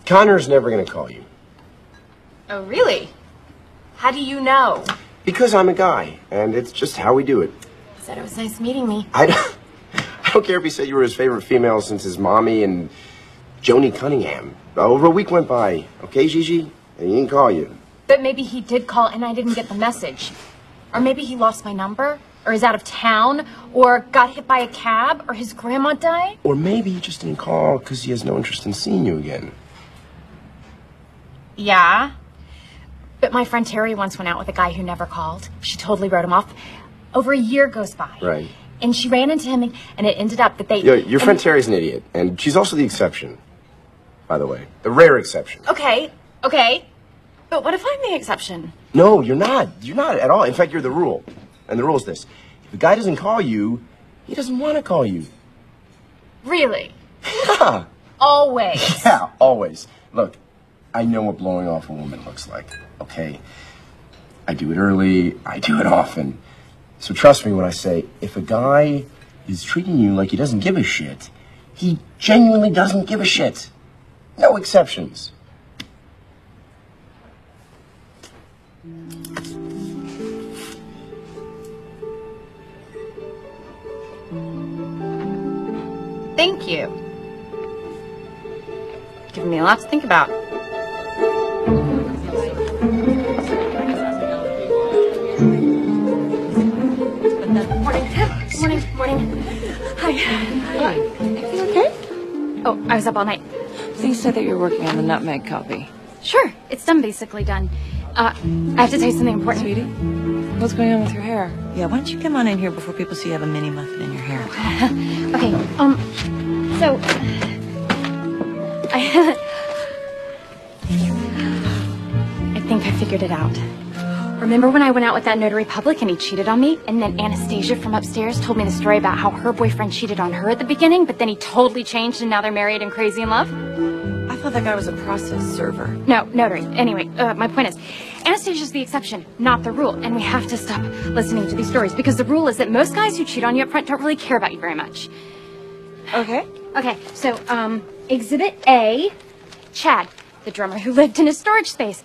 Connor's never going to call you. Oh, really? How do you know? Because I'm a guy, and it's just how we do it. He said it was nice meeting me. I don't care if he said you were his favorite female since his mommy and Joni Cunningham. Over a week went by, okay, Gigi? And he didn't call you. But maybe he did call and I didn't get the message. Or maybe he lost my number, or is out of town, or got hit by a cab, or his grandma died. Or maybe he just didn't call because he has no interest in seeing you again. Yeah. But my friend Terry once went out with a guy who never called. She totally wrote him off. Over a year goes by. Right. And she ran into him, and it ended up that they... Your friend Terry's an idiot, and she's also the exception, by the way. The rare exception. Okay. But what if I'm the exception? No, you're not. You're not at all. In fact, you're the rule. And the rule is this. If a guy doesn't call you, he doesn't want to call you. Really? Yeah. Always. Yeah, always. Look, I know what blowing off a woman looks like, okay? I do it early. I do it often. So trust me when I say, if a guy is treating you like he doesn't give a shit, he genuinely doesn't give a shit. No exceptions. Thank you. Giving me a lot to think about. Morning. Hi. You okay? Oh, I was up all night. So you said that you were working on the nutmeg copy. Sure, it's done, basically done. I have to tell you something important. Sweetie, what's going on with your hair? Yeah, why don't you come on in here before people see you have a mini muffin in your hair? Okay, so... I think I figured it out. Remember when I went out with that notary public and he cheated on me? And then Anastasia from upstairs told me the story about how her boyfriend cheated on her at the beginning, but then he totally changed and now they're married and crazy in love? I thought that guy was a process server. No, notary. Anyway, my point is, Anastasia's the exception, not the rule. And we have to stop listening to these stories because the rule is that most guys who cheat on you up front don't really care about you very much. Okay. Okay, so, Exhibit A, Chad, the drummer who lived in his storage space.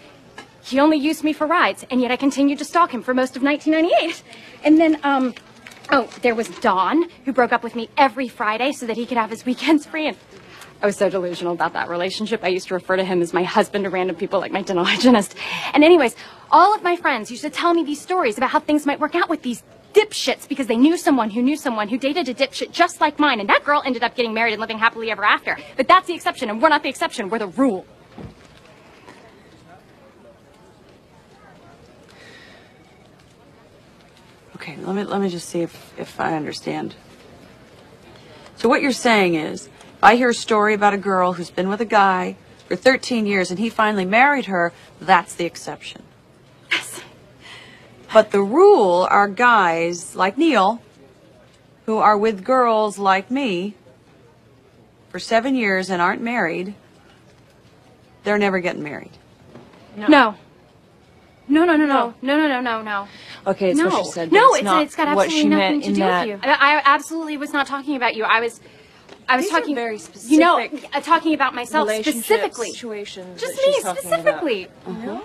He only used me for rides, and yet I continued to stalk him for most of 1998. And then, there was Don, who broke up with me every Friday so that he could have his weekends free, and I was so delusional about that relationship. I used to refer to him as my husband to random people like my dental hygienist. And anyways, all of my friends used to tell me these stories about how things might work out with these dipshits because they knew someone who dated a dipshit just like mine, and that girl ended up getting married and living happily ever after. But that's the exception, and we're not the exception, we're the rule. Okay, let me just see if I understand. So what you're saying is, if I hear a story about a girl who's been with a guy for 13 years and he finally married her, that's the exception. Yes. But the rule are guys like Neil who are with girls like me for 7 years and aren't married. They're never getting married. No. No. Okay, it's No. what she said. No, but it's got what absolutely she nothing meant to in do that. with you. I absolutely was not talking about you. I was These talking are very specific. You know, talking about myself Relationship specifically. situations Just that me she's talking specifically. about. No.